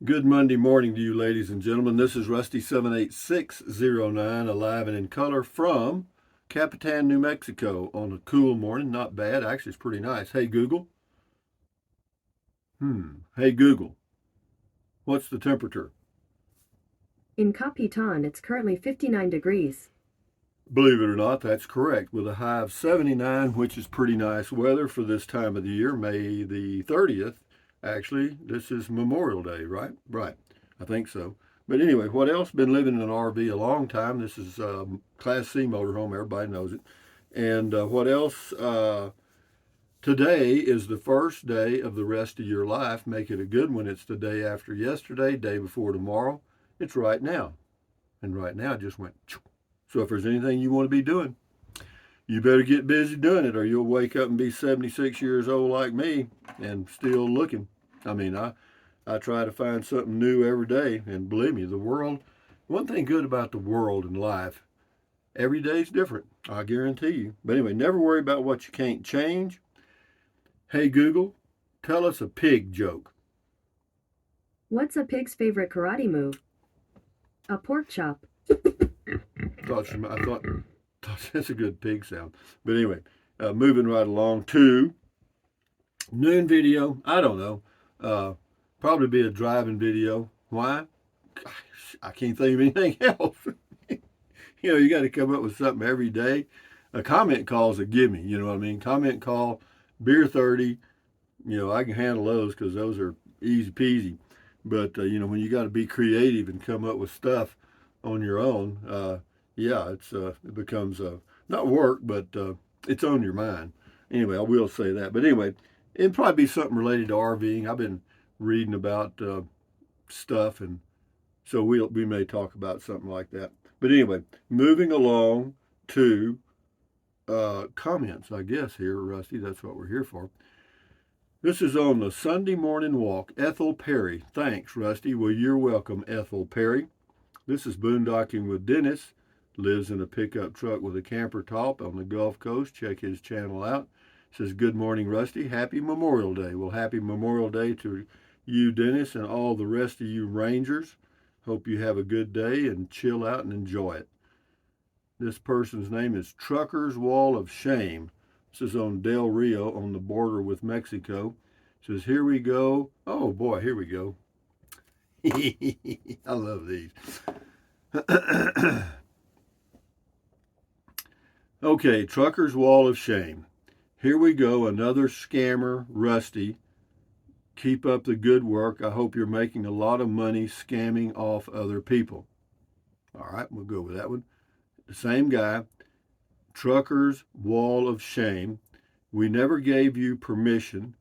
Good Monday morning to you, ladies and gentlemen. This is Rusty 78609, alive and in color from Capitan, New Mexico on a cool morning. Not bad. Actually, it's pretty nice. Hey, Google. Hey, Google. What's the temperature? In Capitan, it's currently 59 degrees. Believe it or not, that's correct, with a high of 79, which is pretty nice weather for this time of the year, May the 30th. Actually, this is Memorial Day, right? Right. I think so. But anyway, what else? Been living in an RV a long time. This is Class C motorhome. Everybody knows it. And what else? Today is the first day of the rest of your life. Make it a good one. It's the day after yesterday, day before tomorrow. It's right now. And right now it just went. So if there's anything you want to be doing, you better get busy doing it, or you'll wake up and be 76 years old like me and still looking. I mean, I try to find something new every day, and believe me, the world, one thing good about the world and life, every day's different, I guarantee you. But anyway, never worry about what you can't change. Hey, Google, tell us a pig joke. What's a pig's favorite karate move? A pork chop. I thought that's a good pig sound. But anyway, moving right along to noon video. I don't know. Probably be a driving video. Why? I can't think of anything else. You got to come up with something every day. A comment call is a gimme. You know what I mean? Comment call, beer 30. I can handle those because those are easy peasy. But when you got to be creative and come up with stuff on your own, yeah, it becomes not work, but it's on your mind. Anyway, I will say that. But anyway, it'd probably be something related to RVing. I've been reading about stuff, and so we may talk about something like that. But anyway, moving along to comments, I guess here, Rusty. That's what we're here for. This is on the Sunday morning walk. Ethel Perry. Thanks, Rusty. Well, you're welcome, Ethel Perry. This is Boondocking with Dennis. Lives in a pickup truck with a camper top on the Gulf Coast. Check his channel out. Says, good morning, Rusty. Happy Memorial Day. Well, happy Memorial Day to you, Dennis, and all the rest of you Rangers. Hope you have a good day and chill out and enjoy it. This person's name is Trucker's Wall of Shame. This is on Del Rio on the border with Mexico. It says, here we go. Oh boy, here we go. I love these. Okay, Trucker's Wall of Shame. Here we go, another scammer, Rusty. Keep up the good work. I hope you're making a lot of money scamming off other people. All right, we'll go with that one. The same guy, Trucker's Wall of Shame. We never gave you permission.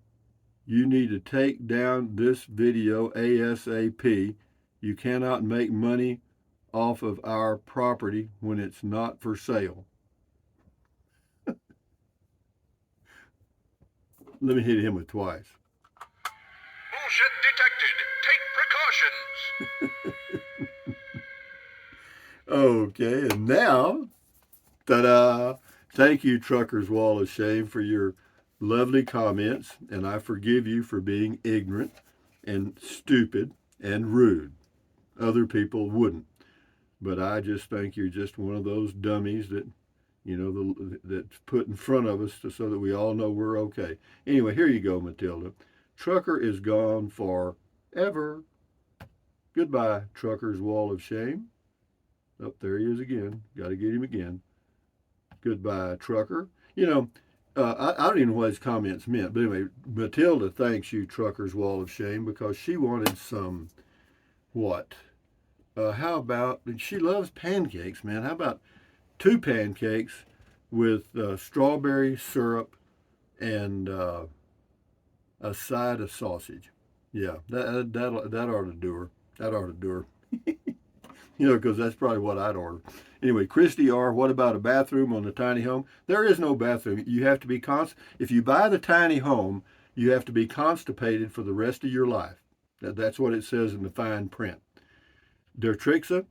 You need to take down this video ASAP. You cannot make money off of our property when it's not for sale. Let me hit him with twice. Bullshit detected. Take precautions. Okay, and now, ta-da! Thank you, Trucker's Wall of Shame, for your lovely comments, and I forgive you for being ignorant and stupid and rude. Other people wouldn't, but I just think you're just one of those dummies that that's put in front of us so that we all know we're okay. Anyway, here you go, Matilda. Trucker is gone forever. Goodbye, Trucker's Wall of Shame. Up there he is again. Got to get him again. Goodbye, Trucker. I don't even know what his comments meant, but anyway, Matilda thanks you, Trucker's Wall of Shame, because she wanted some what? How about, she loves pancakes, man. How about 2 pancakes with strawberry syrup and a side of sausage? Yeah, that ought to do her. That ought to do her. Because that's probably what I'd order. Anyway, Christy R., what about a bathroom on the tiny home? There is no bathroom. You have to be if you buy the tiny home, you have to be constipated for the rest of your life. That's what it says in the fine print. Der Trixa,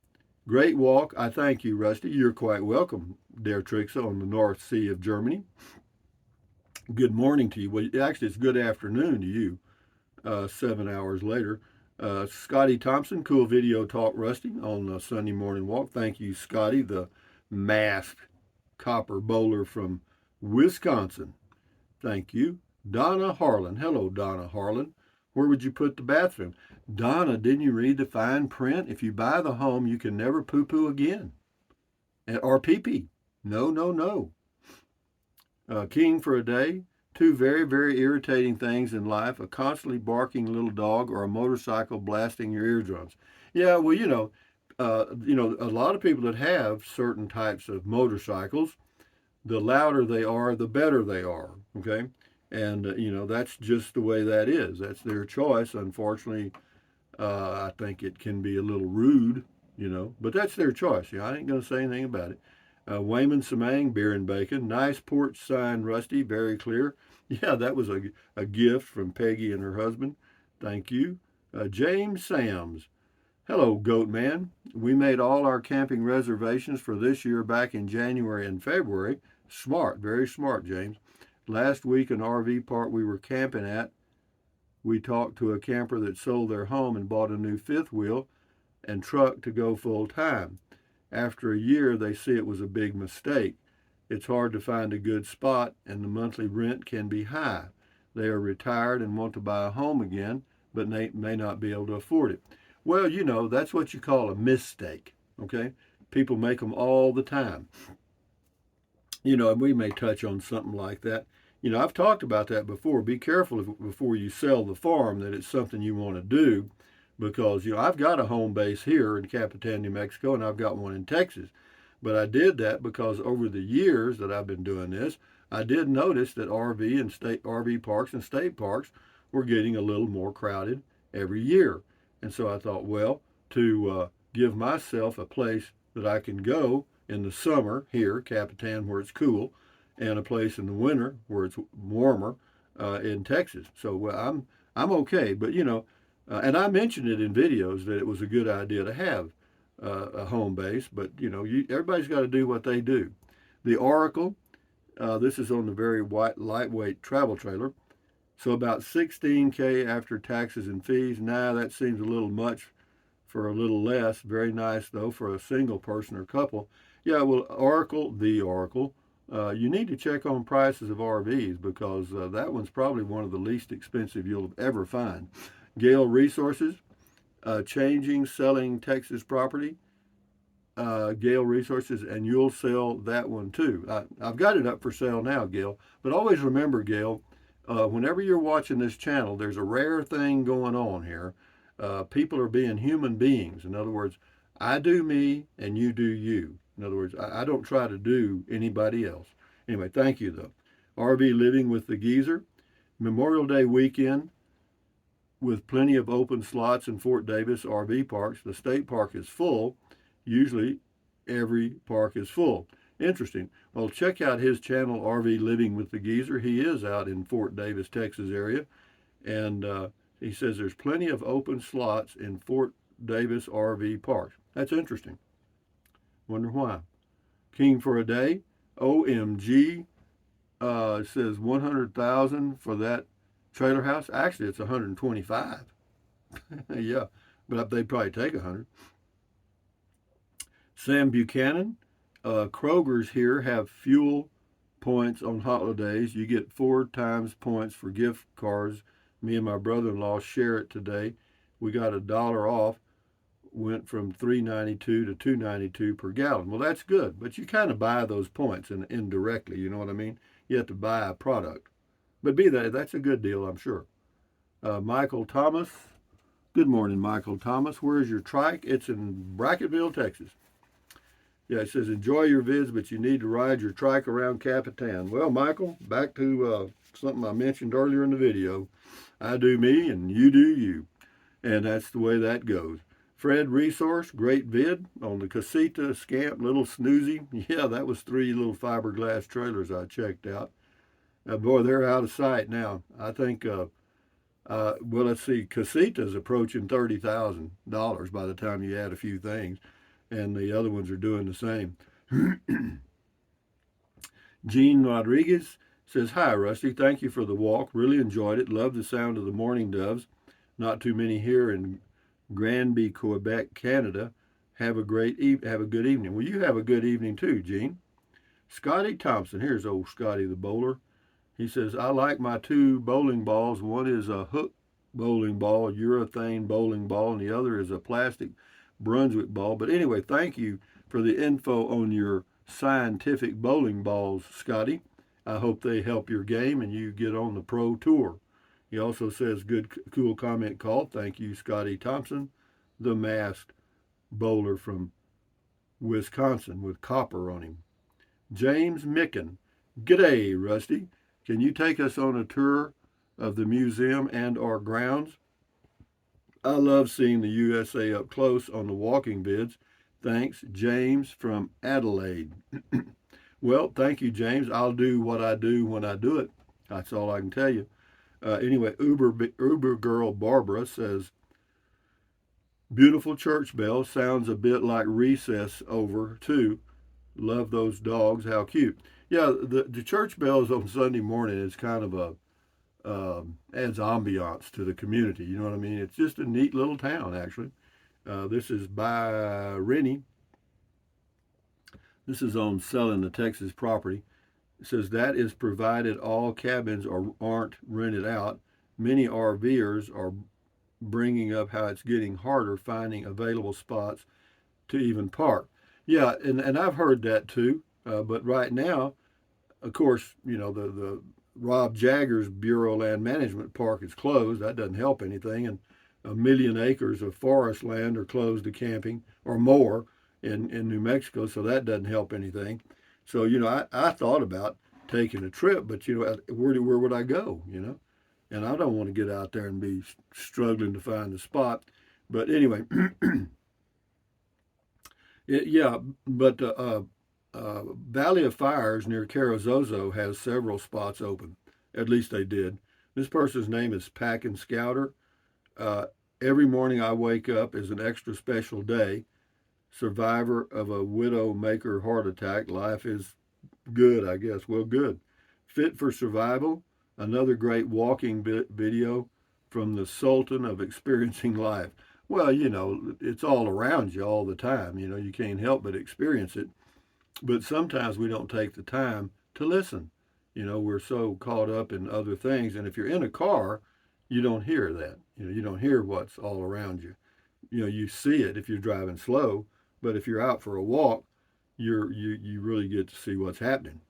great walk. I thank you, Rusty. You're quite welcome, Der Trixa, on the North Sea of Germany. Good morning to you. Well, actually, it's good afternoon to you. 7 hours later. Scotty Thompson, cool video talk Rusty on the Sunday morning walk. Thank you, Scotty, the masked copper bowler from Wisconsin. Thank you. Donna Harlan. Hello, Donna Harlan. Where would you put the bathroom? Donna, didn't you read the fine print? If you buy the home, you can never poo-poo again. Or pee-pee. No, no, no. King for a day. Two very, very irritating things in life: a constantly barking little dog or a motorcycle blasting your eardrums. Yeah, well, a lot of people that have certain types of motorcycles, the louder they are, the better they are. Okay, and that's just the way that is. That's their choice. Unfortunately, I think it can be a little rude, but that's their choice. I ain't gonna say anything about it. Wayman Samang, beer and bacon. Nice porch sign, Rusty, very clear. Yeah, that was a gift from Peggy and her husband. Thank you. James Sams. Hello, Goat Man. We made all our camping reservations for this year back in January and February. Smart, very smart, James. Last week, an RV park we were camping at, we talked to a camper that sold their home and bought a new fifth wheel and truck to go full time. After a year, they see it was a big mistake. It's hard to find a good spot, and the monthly rent can be high. They are retired and want to buy a home again, but they may not be able to afford it. Well, that's what you call a mistake, okay? People make them all the time. And we may touch on something like that. I've talked about that before. Be careful before you sell the farm that it's something you want to do, because I've got a home base here in Capitan, New Mexico, and I've got one in Texas. But I did that because over the years that I've been doing this, I did notice that RV parks and state parks were getting a little more crowded every year. And so I thought, well, to give myself a place that I can go in the summer here, Capitan, where it's cool, and a place in the winter where it's warmer in Texas. So I'm okay. But and I mentioned it in videos that it was a good idea to have a home base, but everybody's got to do what they do. The Oracle, this is on the very lightweight travel trailer, so about $16K after taxes and fees. Now that seems a little much for a little less. Very nice though for a single person or couple. Yeah, well, the Oracle, you need to check on prices of RVs, because that one's probably one of the least expensive you'll ever find. Gale Resources, selling Texas property. Gale Resources, and you'll sell that one too. I've got it up for sale now, Gail. But always remember, Gail, whenever you're watching this channel, there's a rare thing going on here. People are being human beings. In other words, I do me and you do you. In other words, I don't try to do anybody else. Anyway, thank you though. RV Living with the Geezer. Memorial Day weekend with plenty of open slots in Fort Davis RV parks. The state park is full. Usually every park is full. Interesting. Well, check out his channel, RV Living with the Geezer. He is out in Fort Davis, Texas area. And he says there's plenty of open slots in Fort Davis RV parks. That's interesting. Wonder why. King for a day. OMG. Says 100,000 for that trailer house. Actually, it's 125. Yeah, but they'd probably take 100. Sam Buchanan, Kroger's here have fuel points on holidays. You get 4 times points for gift cards. Me and my brother-in-law share it today. We got $1 off. Went from $3.92 to $2.92 per gallon. Well, that's good, but you kind of buy those points indirectly. You know what I mean? You have to buy a product. But that's a good deal, I'm sure. Michael Thomas. Good morning, Michael Thomas. Where's your trike? It's in Brackettville, Texas. Yeah, it says, enjoy your vids, but you need to ride your trike around Capitan. Well, Michael, back to something I mentioned earlier in the video. I do me and you do you. And that's the way that goes. Fred Resource, great vid on the Casita Scamp Little Snoozy. Yeah, that was 3 little fiberglass trailers I checked out. Boy, they're out of sight now. I think, well, let's see, Casita's approaching $30,000 by the time you add a few things. And the other ones are doing the same. Gene Rodriguez, Says, hi, Rusty. Thank you for the walk. Really enjoyed it. Love the sound of the mourning doves. Not too many here in Granby, Quebec, Canada. Have a good evening. Well, you have a good evening too, Gene. Scotty Thompson. Here's old Scotty the bowler. He says, I like my two bowling balls. One is a hook bowling ball, urethane bowling ball, and the other is a plastic Brunswick ball. But anyway, thank you for the info on your scientific bowling balls, Scotty. I hope they help your game and you get on the pro tour. He also says, good, cool comment call. Thank you, Scotty Thompson, the masked bowler from Wisconsin with copper on him. James Micken. G'day, Rusty. Can you take us on a tour of the museum and our grounds? I love seeing the USA up close on the walking vids. Thanks, James from Adelaide. Well, thank you, James. I'll do what I do when I do it. That's all I can tell you. Anyway, Uber girl Barbara says, beautiful church bell. Sounds a bit like Recess over, too. Love those dogs. How cute. Yeah, the church bells on Sunday morning is kind of a, adds ambiance to the community. You know what I mean? It's just a neat little town, actually. This is by Rennie. This is on selling the Texas property. It says that is provided all cabins aren't rented out. Many RVers are bringing up how it's getting harder finding available spots to even park. Yeah, and I've heard that too. But right now, of course, you know, the Rob Jaggers Bureau of Land Management Park is closed. That doesn't help anything. And 1 million acres of forest land are closed to camping or more in New Mexico, so that doesn't help anything. So, you know, I thought about taking a trip, but, you know, where would I go, you know? And I don't want to get out there and be struggling to find a spot. But anyway, yeah, but Valley of Fires near Carrizozo has several spots open. At least they did. This person's name is Pack and Scouter. Every morning I wake up is an extra special day. Survivor of a widow maker heart attack. Life is good, I guess. Well, good. Fit for survival. Another great walking video from the Sultan of experiencing life. Well, you know, it's all around you all the time. You know, you can't help but experience it. But sometimes we don't take the time to listen. You know, we're so caught up in other things. And if you're in a car, you don't hear that. You know, you don't hear what's all around you. You know, you see it if you're driving slow, but if you're out for a walk, you really get to see what's happening.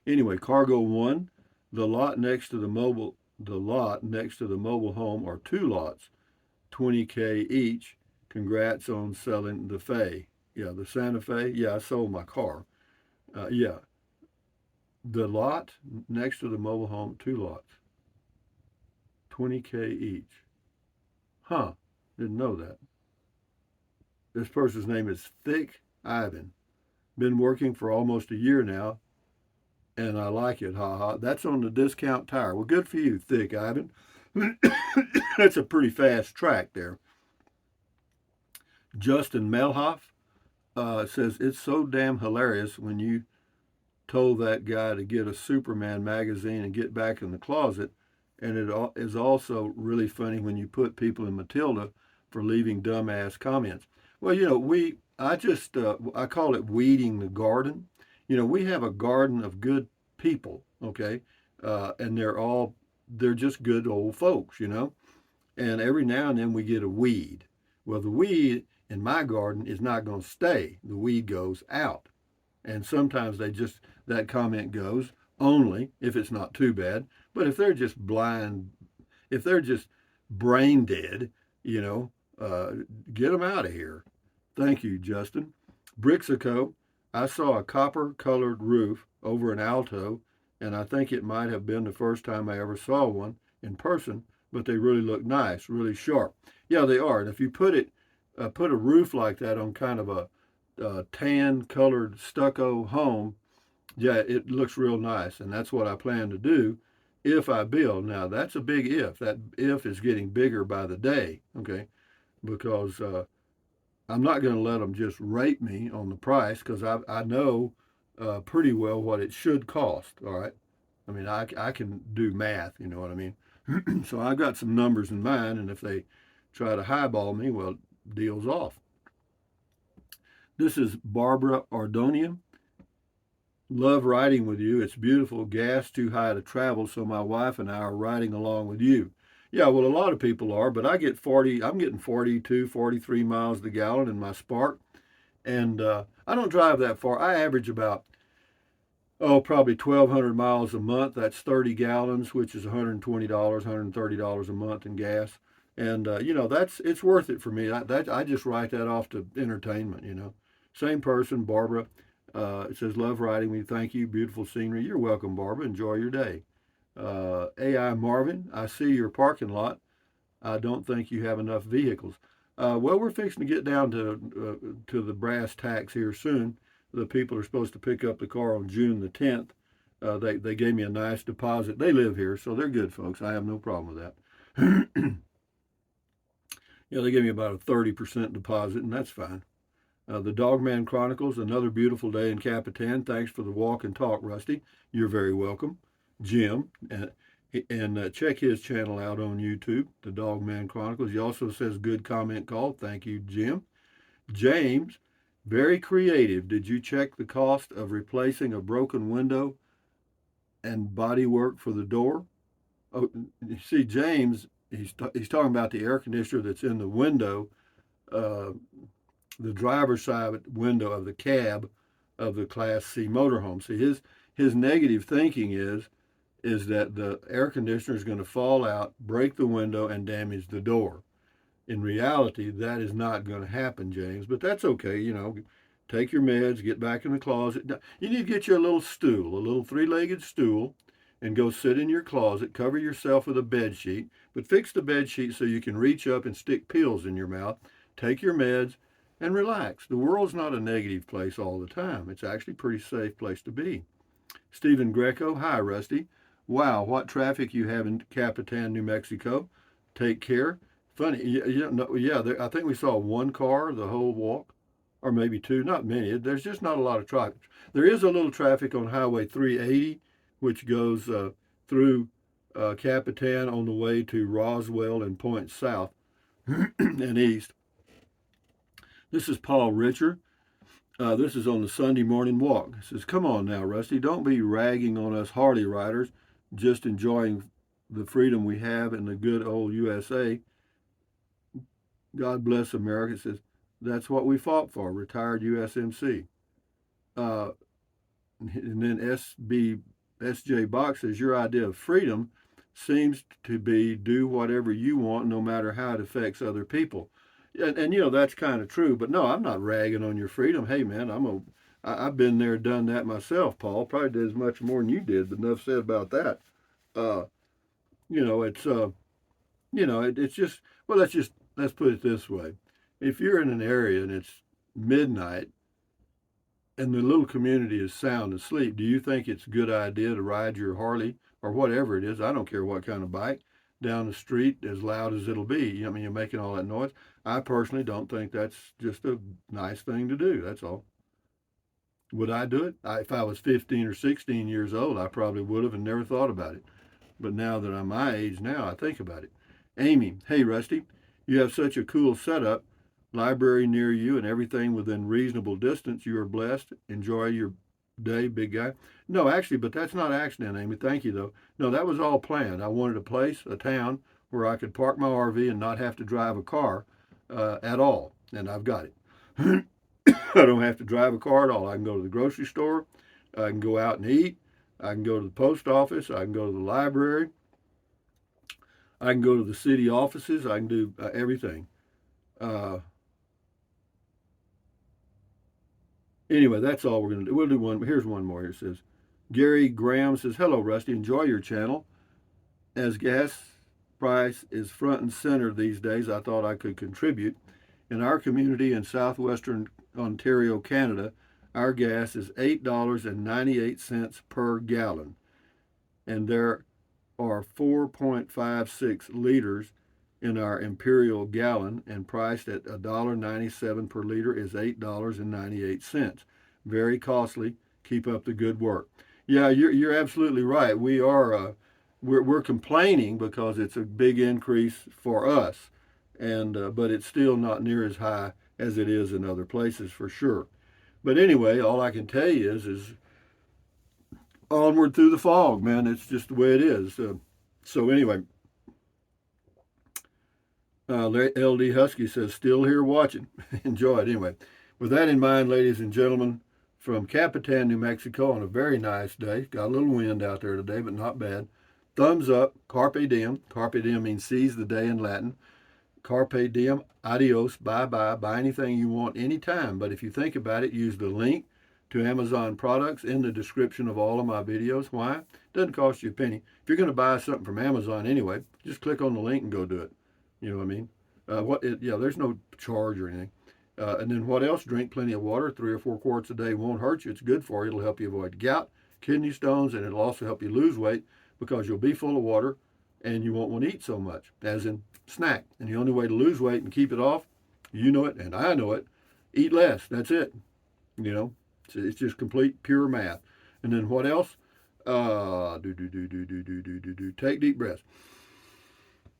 Anyway, Cargo One, the lot next to the mobile home are two lots, 20K each. Congrats on selling the Fe. Yeah, the Santa Fe. Yeah, I sold my car. Yeah, the lot next to the mobile home, two lots, 20K each. Huh? Didn't know that. This person's name is Thick Ivan. Been working for almost a year now, and I like it. Ha ha. That's on the Discount Tire. Well, good for you, Thick Ivan. That's a pretty fast track there. Justin Melhoff says, it's so damn hilarious when you told that guy to get a Superman magazine and get back in the closet. And it is also really funny when you put people in Matilda for leaving dumbass comments. Well, you know, I call it weeding the garden. You know, we have a garden of good people, okay? And they're just good old folks, you know? And every now and then we get a weed. Well, the weed in my garden is not going to stay. The weed goes out. And sometimes that comment goes only if it's not too bad. But if they're just blind, if they're just brain dead, you know, get them out of here. Thank you, Justin. Brixico, I saw a copper-colored roof over an Alto, and I think it might have been the first time I ever saw one in person, but they really look nice, really sharp. Yeah, they are. And if you put a roof like that on kind of a tan-colored stucco home, yeah, it looks real nice, and that's what I plan to do if I build. Now, that's a big if. That if is getting bigger by the day, okay, because I'm not going to let them just rate me on the price because I know pretty well what it should cost, all right? I mean, I can do math, you know what I mean? So I've got some numbers in mind, and if they try to highball me, well, deal's off. This is Barbara Ardonian. Love riding with you. It's beautiful. Gas too high to travel, so my wife and I are riding along with you. Yeah, well, a lot of people are, but I'm getting 42, 43 miles to the gallon in my Spark. And I don't drive that far. I average about, probably 1,200 miles a month. That's 30 gallons, which is $120, $130 a month in gas. And, it's worth it for me. I just write that off to entertainment, you know. Same person, Barbara. It says, love riding with you. Thank you. Beautiful scenery. You're welcome, Barbara. Enjoy your day. AI Marvin, I see your parking lot. I don't think you have enough vehicles. Well, we're fixing to get down to the brass tacks here soon. The people are supposed to pick up the car on June the 10th. They gave me a nice deposit. They live here, so they're good folks. I have no problem with that. Yeah, they gave me about a 30% deposit, and that's fine. The Dogman Chronicles, another beautiful day in Capitan. Thanks for the walk and talk, Rusty. You're very welcome. Jim, and check his channel out on YouTube, the Dogman Chronicles. He also says good comment call. Thank you, Jim. James, very creative. Did you check the cost of replacing a broken window and body work for the door? Oh, you see, James, he's talking about the air conditioner that's in the window, the driver's side window of the cab of the Class C motorhome. See, his negative thinking is that the air conditioner is going to fall out, break the window, and damage the door. In reality, that is not going to happen, James, but that's okay. You know, take your meds, get back in the closet. You need to get you a little stool, a little three-legged stool, and go sit in your closet, cover yourself with a bed sheet, but fix the bed sheet so you can reach up and stick pills in your mouth, take your meds, and relax. The world's not a negative place all the time. It's actually a pretty safe place to be. Stephen Greco, hi, Rusty. Wow, what traffic you have in Capitan, New Mexico. Take care. Funny, I think we saw one car the whole walk, or maybe two, not many. There's just not a lot of traffic. There is a little traffic on Highway 380, which goes through Capitan on the way to Roswell and Point South and east. This is Paul Richard. This is on the Sunday morning walk. It says, come on now, Rusty, don't be ragging on us Harley riders, just enjoying the freedom we have in the good old USA. God bless America. It says, that's what we fought for, retired USMC. And then SJ Box says, your idea of freedom seems to be do whatever you want, no matter how it affects other people. And that's kind of true, but no, I'm not ragging on your freedom. Hey man, I've been there, done that myself, Paul. Probably did as much more than you did, but enough said about that. It's just, well, let's put it this way. If you're in an area and it's midnight and the little community is sound asleep, do you think it's a good idea to ride your Harley or whatever it is? I don't care what kind of bike down the street as loud as it'll be. You're making all that noise. I personally don't think that's just a nice thing to do. That's all. Would I do it? If I was 15 or 16 years old, I probably would have and never thought about it. But now that I'm my age now, I think about it. Amy, hey Rusty, you have such a cool setup. Library near you and everything within reasonable distance. You are blessed. Enjoy your day, big guy. No, actually, but that's not accident, Amy. Thank you, though. No, that was all planned. I wanted a town where I could park my RV and not have to drive a car at all. And I've got it. I don't have to drive a car at all. I can go to the grocery store. I can go out and eat. I can go to the post office. I can go to the library. I can go to the city offices. I can do everything. Anyway, that's all we're going to do. We'll do one. Here's one more. It says, Gary Graham says, hello, Rusty. Enjoy your channel. As gas price is front and center these days, I thought I could contribute. In our community in southwestern Ontario, Canada, our gas is $8.98 per gallon. And there are 4.56 liters in our imperial gallon, and priced at $1.97 per liter is $8.98. Very costly. Keep up the good work. Yeah, you're absolutely right. We're complaining because it's a big increase for us, and but it's still not near as high as it is in other places for sure. But anyway, all I can tell you is onward through the fog, man. It's just the way it is. So anyway, LD Husky says still here watching. Enjoy it anyway. With that in mind, ladies and gentlemen, from Capitan, New Mexico, on a very nice day. Got a little wind out there today, but not bad. Thumbs up, carpe diem. Carpe diem means seize the day in Latin. Carpe diem, adios, bye-bye. Buy anything you want anytime. But if you think about it, use the link to Amazon products in the description of all of my videos. Why? It doesn't cost you a penny. If you're going to buy something from Amazon anyway, just click on the link and go do it. You know what I mean? There's no charge or anything. And then what else? Drink plenty of water. 3 or 4 quarts a day won't hurt you. It's good for you. It'll help you avoid gout, kidney stones, and it'll also help you lose weight because you'll be full of water and you won't want to eat so much, as in snack. And the only way to lose weight and keep it off, you know it and I know it, eat less. That's it. You know, it's just complete pure math. And then what else? Take deep breaths.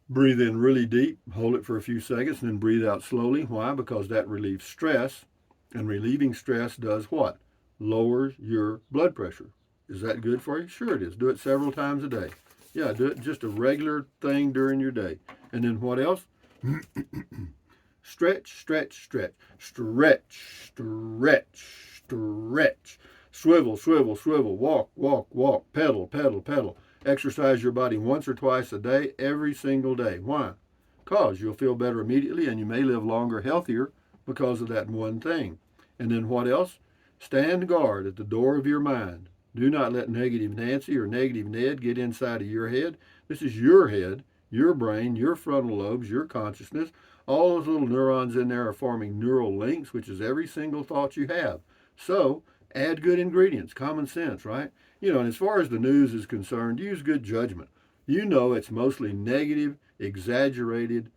Breathe in really deep, hold it for a few seconds, and then breathe out slowly. Why? Because that relieves stress, and relieving stress does what? Lowers your blood pressure. Is that good for you? Sure it is. Do it several times a day. Yeah, do it just a regular thing during your day. And then what else? Stretch, stretch, stretch, stretch, stretch, stretch. Swivel, swivel, swivel. Walk, walk, walk. Pedal, pedal, pedal. Exercise your body once or twice a day, every single day. Why? Because you'll feel better immediately and you may live longer, healthier because of that one thing. And then what else? Stand guard at the door of your mind. Do not let negative Nancy or negative Ned get inside of your head. This is your head, your brain, your frontal lobes, your consciousness. All those little neurons in there are forming neural links, which is every single thought you have. So add good ingredients, common sense, right? And as far as the news is concerned, use good judgment. You know it's mostly negative, exaggerated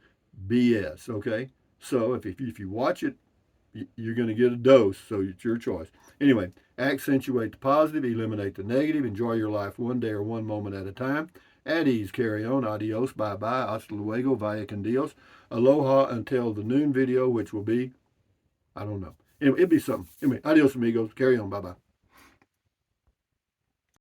BS, okay? So if you watch it, you're going to get a dose, so it's your choice. Anyway, accentuate the positive, eliminate the negative, enjoy your life one day or one moment at a time. At ease, carry on, adios, bye-bye, hasta luego, vaya con Dios. Aloha until the noon video, which will be, I don't know. Anyway, it'll be something. Anyway, adios, amigos, carry on, bye-bye.